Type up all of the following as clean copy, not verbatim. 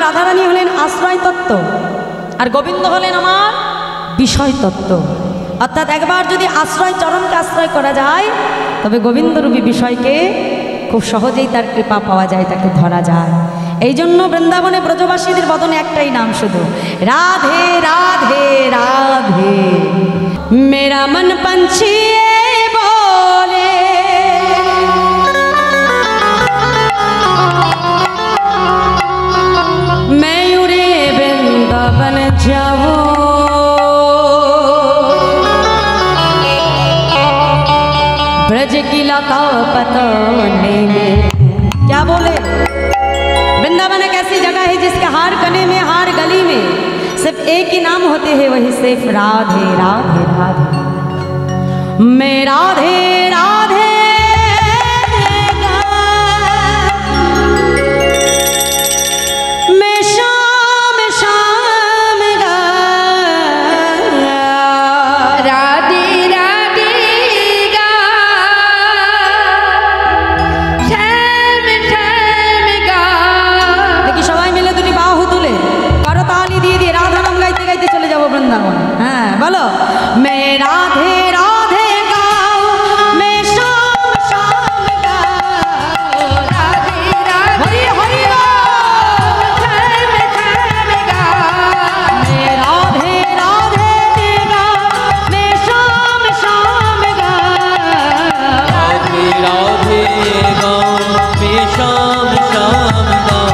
রাধারানী হলেন আশ্রয় তত্ত্ব, আর গোবিন্দ হলেন আমার বিষয় তত্ত্ব। অর্থাৎ একবার যদি আশ্রয় চরণকে আশ্রয় করা যায়, তবে গোবিন্দরূপী বিষয়কে খুব সহজেই তার কৃপা পাওয়া যায়, তাকে ধরা যায়। এই জন্য বৃন্দাবনে ব্রজবাসীদের বদনে একটাই নাম শুধু, রাধে রাধে রাধে। মেরা মন পঞ্ছি বলে मैं उड़े वृंदावन जाऊं, ब्रज की लता पतने में। क्या बोले? वृंदावन एक ऐसी जगह है जिसके हर कने में, हर गली में सिर्फ एक ही नाम होते हैं, वही सिर्फ राधे राधे राधे। मैं राधे राधे वृंदावन। हाँ बोलो, मैं राधे राधे गाऊं, मैं शाम शाम गाऊं, राधे राधे हरि हरि मैं राधे राधे गाऊं, मैं शाम शाम गाऊं, राधे राधे गाऊं, मैं शाम शाम गाऊं।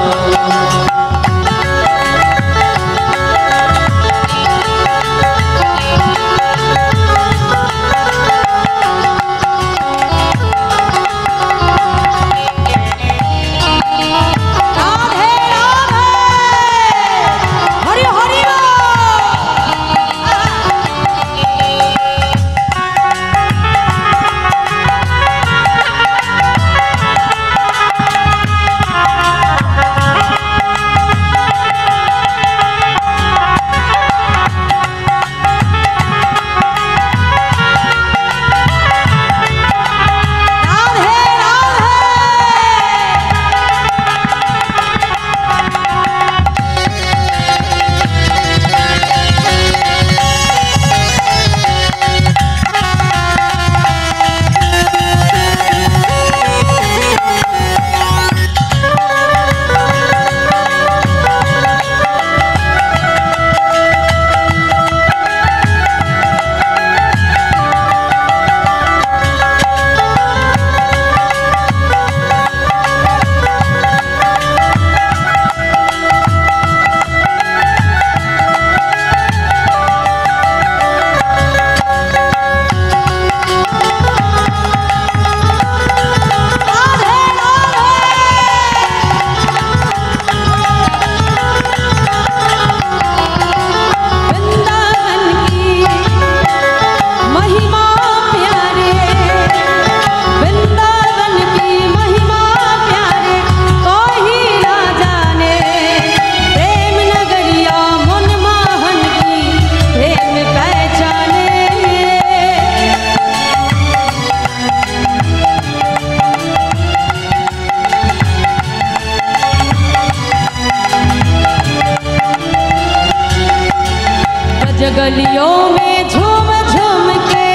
गलियों में झूम झूम के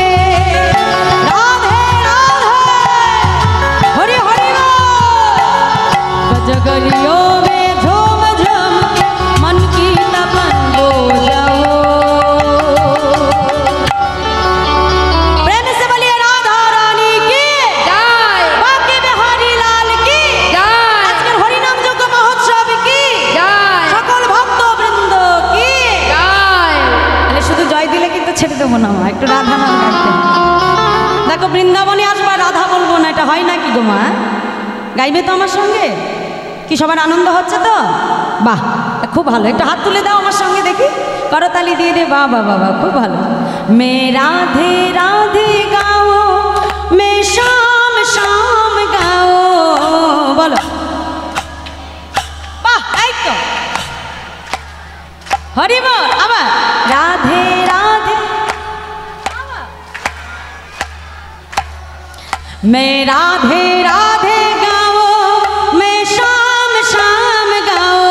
राधे राधे हरि हरि बोल, गलियों में झूम झूम के मन की तपन हो जाओ। प्रेम से बोलिए राधा रानी की जय, बाकी बिहारी लाल की जय, आजकल हरि नाम जो महोत्सव की जय, सकल भक्त वृंद की जय। শুধু জয় দিলে কিন্তু ছেড়ে দেবো না, একটু রাধা নাম গাইতে। দেখো বৃন্দাবনে আসবা রাধা বলবো না, এটা হয় না কি গো মা? গাইবে তো আমার সঙ্গে? কি সবার আনন্দ হচ্ছে তো? বাহ, খুব ভালো। একটু হাত তুলে দাও আমার সঙ্গে দেখি, করতালি দিয়ে দে। বাহ বাহ বাহ, খুব ভালো। মে রাধে রাধে গাও, মে শাম শাম গাও, বলো। বাহ, এই তো হরি বল। আবার রাধে রাধে, मैं राधे राधे गाओ, मैं शाम शाम गाओ,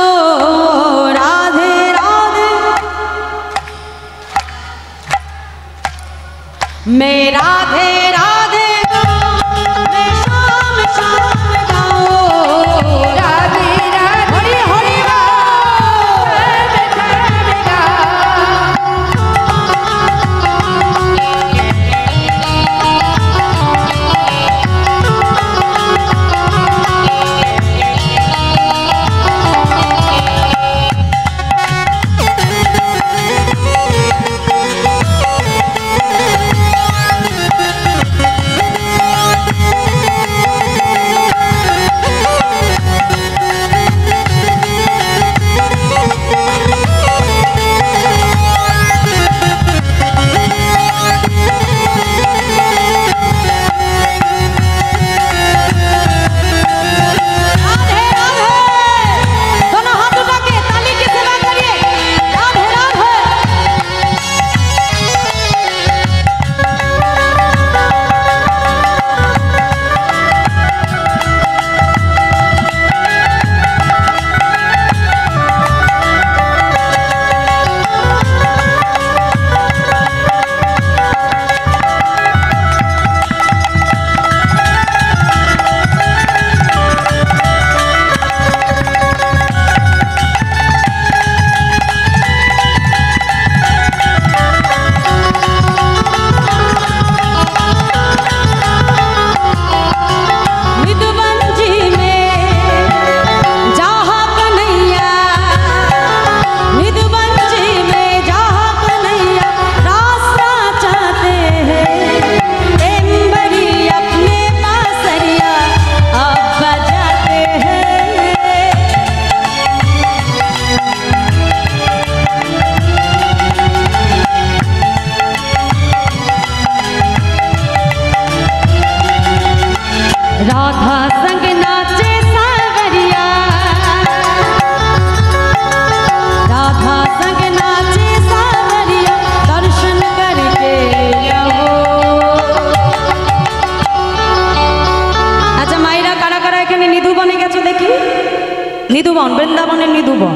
নিধুবন, বৃন্দাবনের নিধুবন।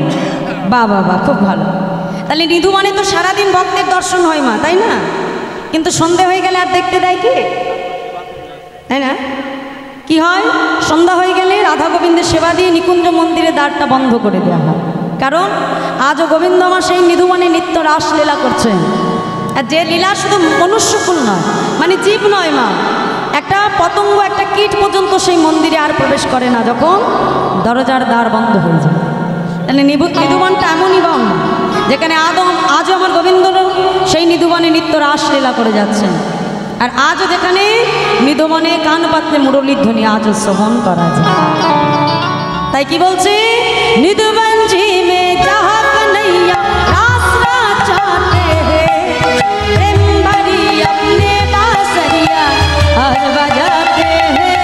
বা বাবা, খুব ভালো। তাহলে নিধুবনে তো সারাদিন ভক্তের দর্শন হয় মা, তাই না? কিন্তু সন্ধে হয়ে গেলে আর দেখতে দেয় কি, তাই না? কি হয়, সন্ধ্যা হয়ে গেলে রাধা গোবিন্দের সেবা দিয়ে নিকুঞ্জ মন্দিরের দ্বারটা বন্ধ করে দেওয়া হয়। কারণ আজও গোবিন্দ মা সেই নিধুবনে নিত্য রাসলীলা করছেন। আর যে লীলা শুধু মনুষ্যকুল নয়, মানে জীব নয় মা, একটা পতঙ্গ, একটা কীট পর্যন্ত সেই মন্দিরে আর প্রবেশ করে না যখন দরজার দ্বার বন্ধ হয়ে যায়। তাহলে নিধুবনটা এমনই বন যেখানে আজও আমার গোবিন্দ সেই নিধুবনে নিত্য রাসলীলা করে যাচ্ছেন। আর আজও যেখানে নিধুবনে কান পাতলে মুরলীর ধ্বনি আজও শ্রবণ করা যায়। তাই কি বলছে, নিধুবন জি মে যাহা কন্हैया रास रचाते हैं, प्रेम भरी अपने बांसुरिया हर बजाते हैं।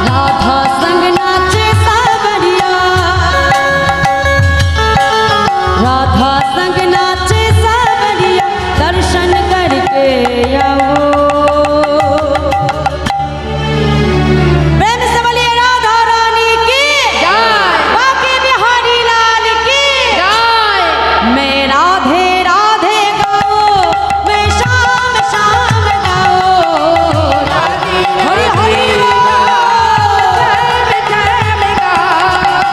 राधा संग नाचे सावरिया, राधा संग नाचे सावरिया, दर्शन करके आओ। प्रेम से बोलिए राधा रानी की जय, बांके बिहारी लाल की जय। मैं राधे राधे गाओ, मैं शाम शाम गाओ, हरि हरि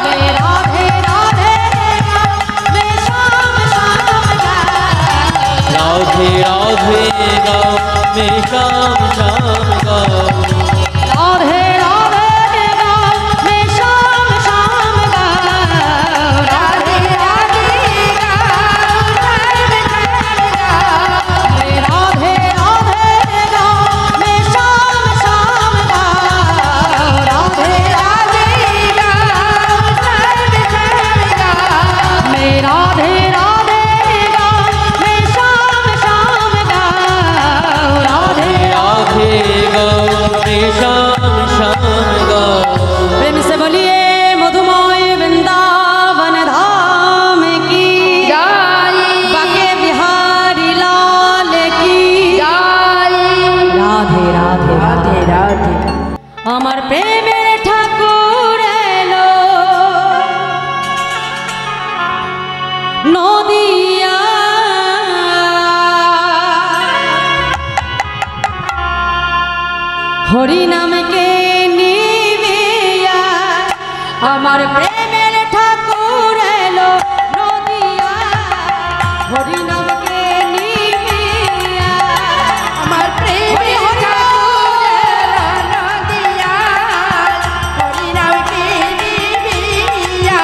मैं राधे राधे गाओ, मैं शाम शाम गाओ। राधे राधे गाओ, मैं शाम शाम गाओ। राधे राधे गाओ, मैं शाम शाम गाओ। राधे राधे गाओ, मैं राधे राधे गाओ, मैं शाम शाम गाओ। राधे राधे गाओ, मैं राधे राधे गाओ, मैं शाम शाम गाओ। राधे राधे गाओ, मैं शाम शाम गाओ। प्रेम से बोलिए मधुमय वृंदावन धाम की जय, बांके बिहारी लाल की जय। राधे राधे राधे राधे আমার প্রেমের ঠাকুর এলো নদিয়া, হরি নামকে নিবিয়া। আমার প্রেমের ঠাকুর এলো নদিয়া, হরি নামকে নিবিয়া। আমার প্রেমের ঠাকুর এলো নদিয়া, হরি নামকে নিবিয়া।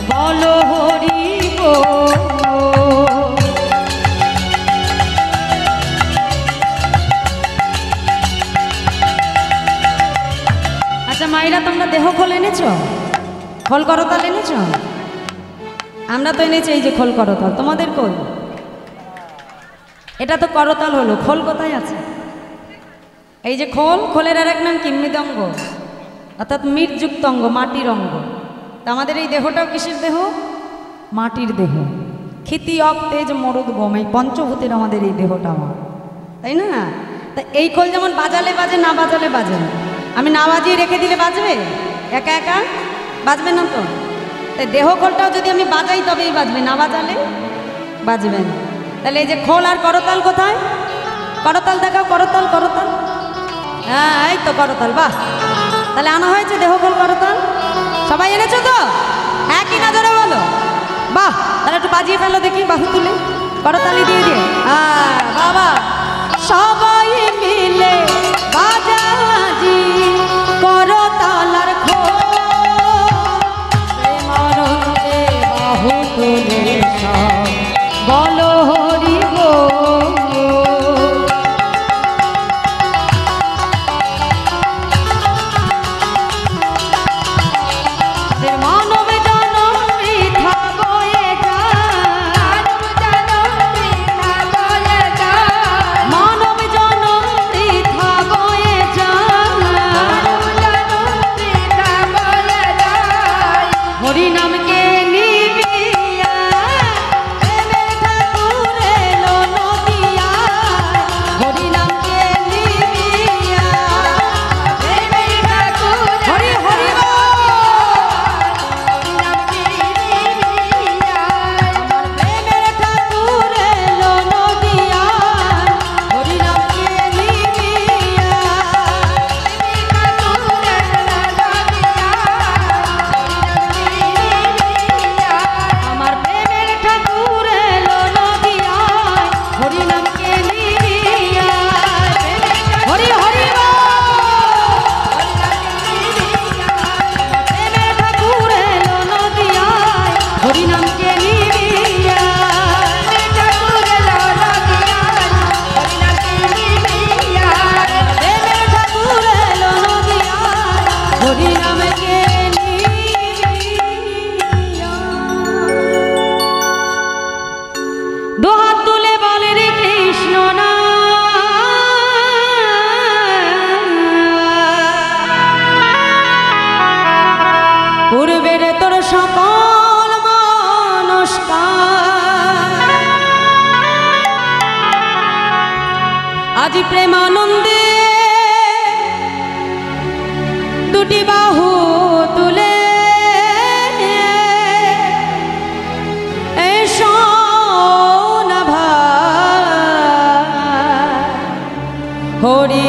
বলো হরি বল। আচ্ছা মায়েরা, তোমরা দেহ খোল এনেছ? খোল করতাল এনেছ? আমরা তো এনেছি এই যে খোল করতাল। তোমাদের কই? এটা তো করতাল হলো, খোল কোথায় আছে? এই যে খোল, খোলের আর এক নাম কি? মৃদঙ্গ, অর্থাৎ মৃৎযুক্ত অঙ্গ, মাটির অঙ্গ। তা আমাদের এই দেহটাও কিসের দেহ? মাটির দেহ। ক্ষিতি অপ তেজ মরুদ বোম, এই পঞ্চভূতের আমাদের এই দেহটা আমার, তাই না? তা এই খোল যেমন বাজালে বাজে, না বাজালে বাজে না। আমি না বাজিয়ে রেখে দিলে বাজবে? একা একা বাজবে না তো। তাই দেহ খোলটাও যদি আমি বাজাই তবেই বাজবে, না বাজালে বাজবে না। তাহলে এই যে খোল আর করতাল কোথায়? করতাল দেখাও, করতাল, করতাল। হ্যাঁ এই তো করতাল, বাহ। তাহলে আনা হয়েছে দেহ খোল করতাল, সবাই এনেছো তো? হ্যাঁ কি না জোরে বলো, বাহ। তাহলে একটু বাজিয়ে ফেলো দেখি, বাহু তুলে করতালি দিয়ে দিয়ে। হ্যাঁ বাবা, সবাই মিলে বাজাজি করতাল আর খোল, প্রেমানন্দে বাহু তুলে সব বলো হরি বল। সকল মনস্কার আজি প্রেমানন্দে দুটি বাহু তুলে এসো না ভাই হরি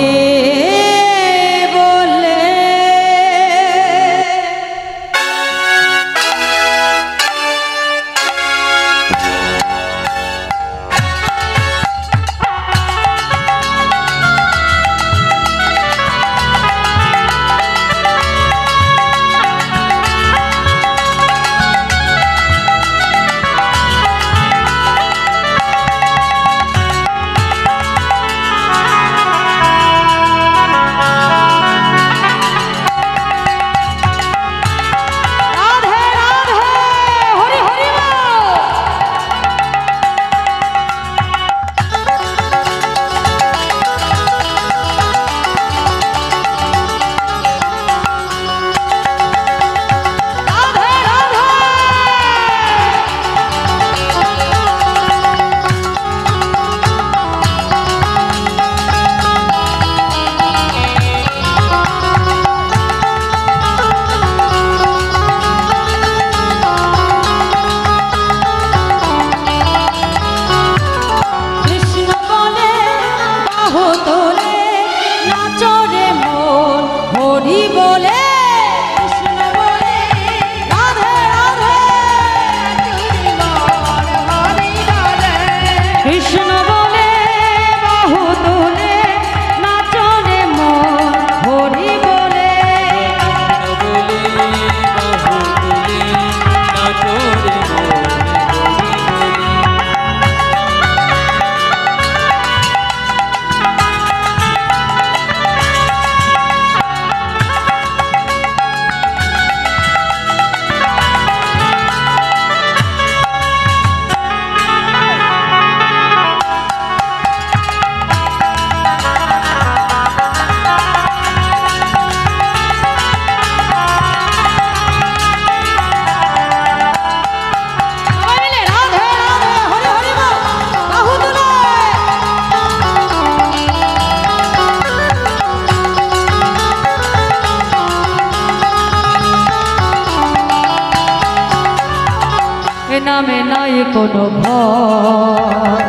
নামে নাই কোনো ভয়,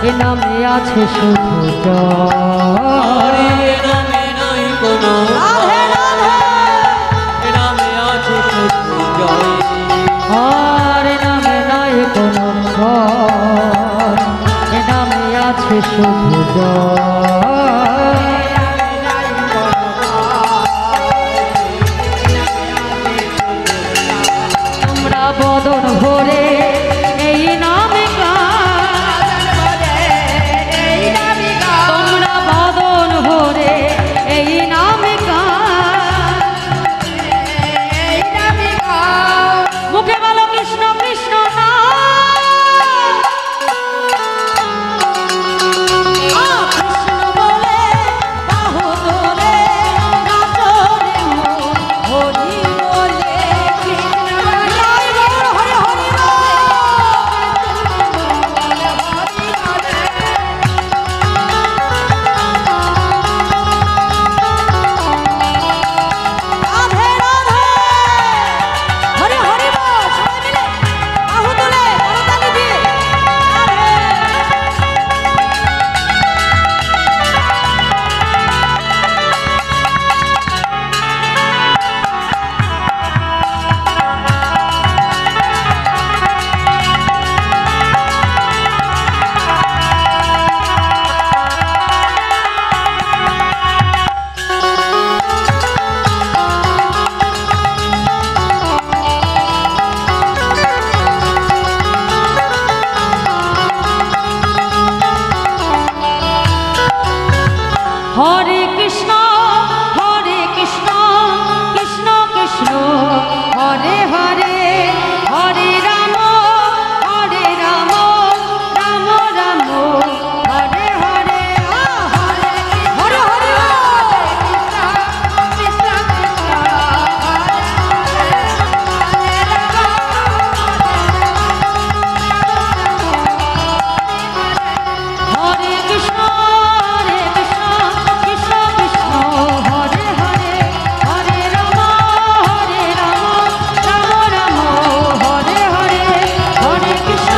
এ নামে আছে শুধু জয়। এ নামে নাই কোনো রাধে রাধে, এ নামে আছে শুধু জয়। আর এ নামে নাই কোনো ভয়, এ নামে আছে শুধু জয়। তোমরা বদন ভরে এই নামে তোমরা বদন ভরে এই নামে মুখে বলো কৃষ্ণ কৃষ্ণ কৃষ্ণ বলে বাহু তোলে নাচরে মন হরি বলে কৃষ্ণ হরি হরি হরি রাধে রাধে হরি হরি বল সবাই মিলে বাহু তোলে করতালি দিয়ে রাধে। হরে কৃষ্ণ কৃষ্ণ কৃষ্ণ হরে হরে, হরে রাম রাম রাম হরে হরে, হরে হরে হরে কৃষ্ণ কৃষ্ণ কৃষ্ণ হরে হরে, হরে রাম রাম রাম হরে হরে, হরে কৃষ্ণ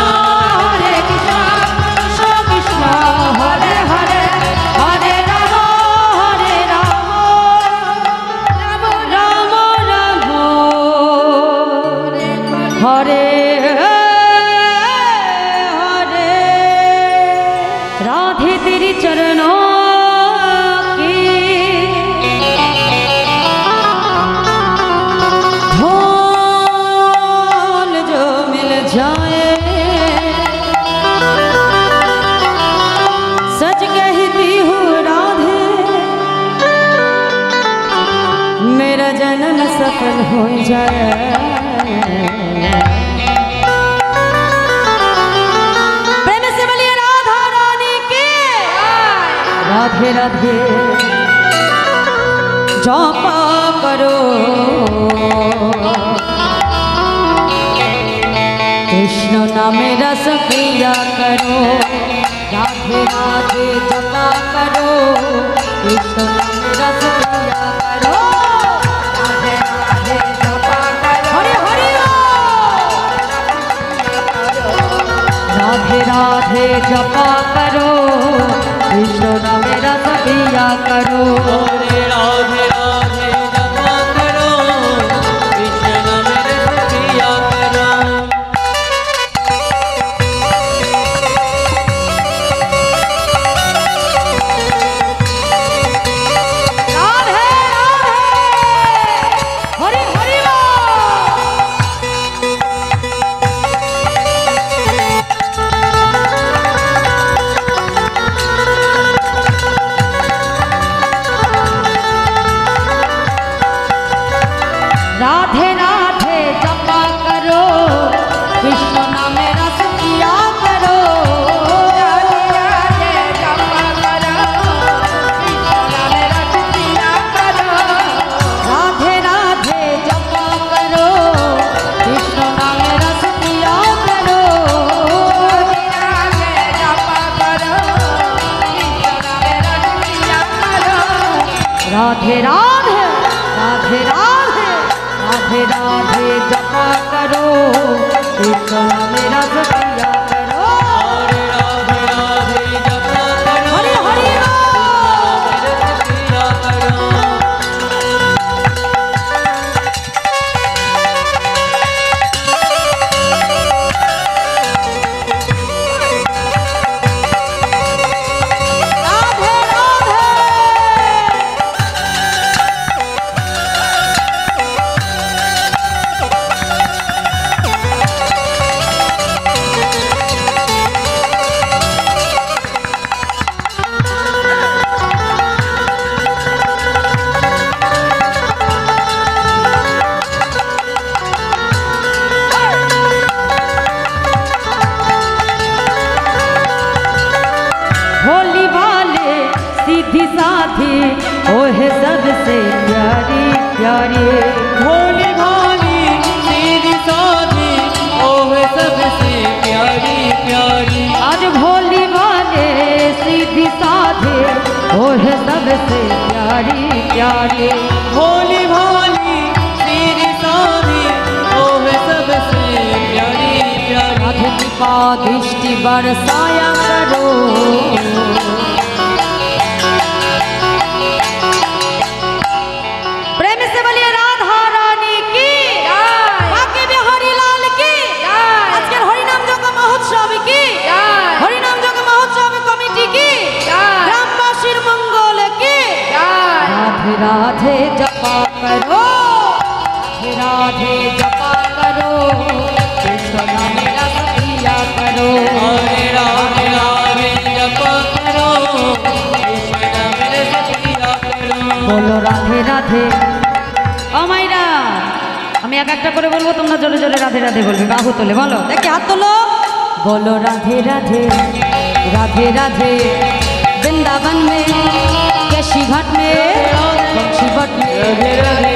কৃষ্ণ কৃষ্ণ হরে হরে, হরে রাম রাম রাম হরে हरे। राधे तेरी चरणों की धूल जो मिल जाए, सच कहती हूँ राधे मेरा जन्म सफल हो जाए। प्रेम से बोलिए राधा रानी की राधे राधे जपा करो कृष्ण नामे रस पिया करो, राधे राधे जपा करो कृष्ण नामे रस पिया करो, राधे राधे जपा करो हरे हरे राधे राधे जपा करो कृष्ण नामे रस पिया करो। राधे राधे राधे जपा करो कृष्ण नामे रस पिया करो। राधे राधे हरि हरि राधे राधे जपा करो कृष्ण नामे रस पिया करो, राधे राधे जपा करो कृष्ण नामे रस पिया करो, राधे राधे जपा करो कृष्ण नामे रस पिया करो, राधे राधे जपा करो कृष्ण नामे रस पिया करो, राधे राधे राधे राधे राधे राधे जपा करो कृष्ण मेरा सखिया करो और राधे राधे जपा करो हरि हरि मेरे सखिया करो राधे राधे होली वाले सीधी साधी ओहे सबसे प्यारी प्यारी भोली भाली सीधी साधी ओह सबसे प्यारी प्यारी आज भोली वाले सीधी साधे ओहे सबसे प्यारी प्यारी भोली भाली सीधी साधी ओह सबसे प्यारी प्यारी राधे कृपा दृष्टि बरसाया करो प्रेम से बोलिए राधा रानी की बांके बिहारी लाल की আজকের হরিনাম যজ্ঞ মহোৎসব কি হরিনাম যজ্ঞ মহোৎসব কমিটি কি গ্রামবাসীর মঙ্গল কি রাধে রাধে জপা করো রাধে রাধে জপা করো কৃষ্ণ মেরা সখিয়া করো हरे राधे राधे जपा करो कृष्ण मेरे सखिया करो বলো রাধে রাধে ও মাইরা আমি এক একটা করে বলবো তোমরা জোরে জোরে রাধে রাধে বলবে বাহু তোলে বলো দেখি হাত তোলো বলো রাধে রাধে राधे राधे वृंदावन में केशी घाट में बंशी भट में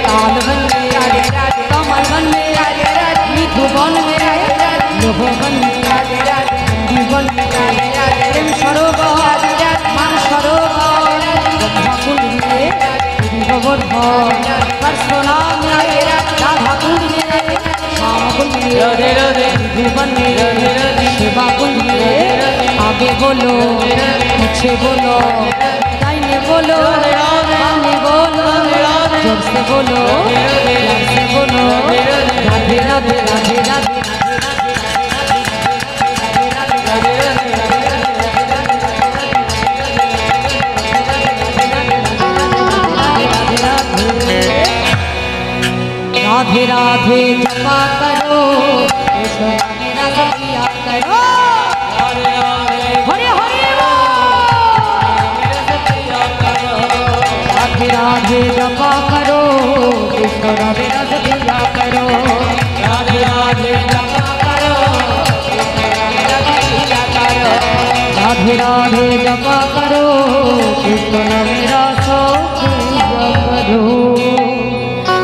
ताल वन में कमल वन में मिठू वन में लोभो वन में जीवन में प्रेम सरोवर मान सरोवर कुंड में गोवर्धन परशुराम में राधा कुंड में श्याम कुंड में राधे राधे जीवन में राधे राधे सेवा कुंड में आगे बोलो पीछे बोलो दाहिने बोलो बाएं बोलो जोर से बोलो प्यार से बोलो राधे राधे राधे राधे राधे राधे जपा करो कृष्ण मेरा सखिया करो राधे राधे हरे हरे मेरे सखिया करो राधे राधे जपा करो कृष्ण मेरा सखिया करो राधे राधे जपा करो कृष्ण मेरा सखिया करो राधे राधे जपा करो कृष्ण मेरा सखिया करो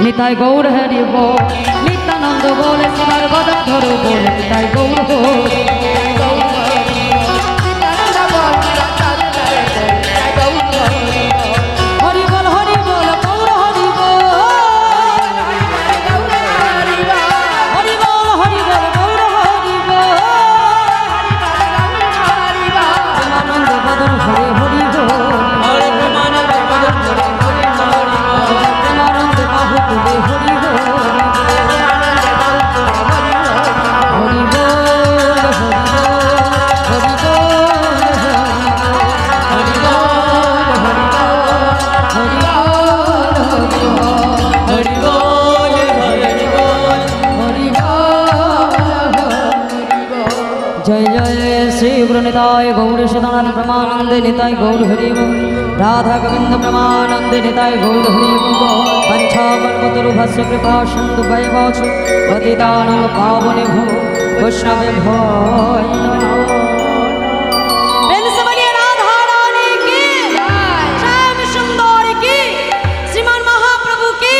निताई गौर हरि बोल नित्यानंद बोल शिवर बदन धरो बोल निताई गौर हो हरि बोल गौर हरि बोल हरि बोल गौर हरि बोल आनंद बदन हरे हरि बोल हरे प्रेमानंद बदन हरे हरे हरे प्रेमानंद बाहु तुले हरि बोल हरि बोल हरि बोल हरि बोल हरि बोल जय जय श्री गुरु निताय गौर सदानंद प्रमानंद निताय गौर हरि बोल राधा गोविंद प्रमानंद निताय गौर हरि बोल पंचाकल्पतरुभस्य कृपा सिंधु वैवाच पतितानां पावनेभ्यो वैष्णवेभ्यो प्रेम से बोलिए राधा रानी की श्याम सुंदर की श्रीमान महाप्रभु की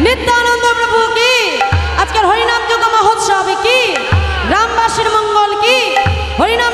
नित्यानंद प्रभु की আজকের হরিনাম যজ্ঞ মহোৎসব কি গ্রামবাসীর মঙ্গল কি হরিনাম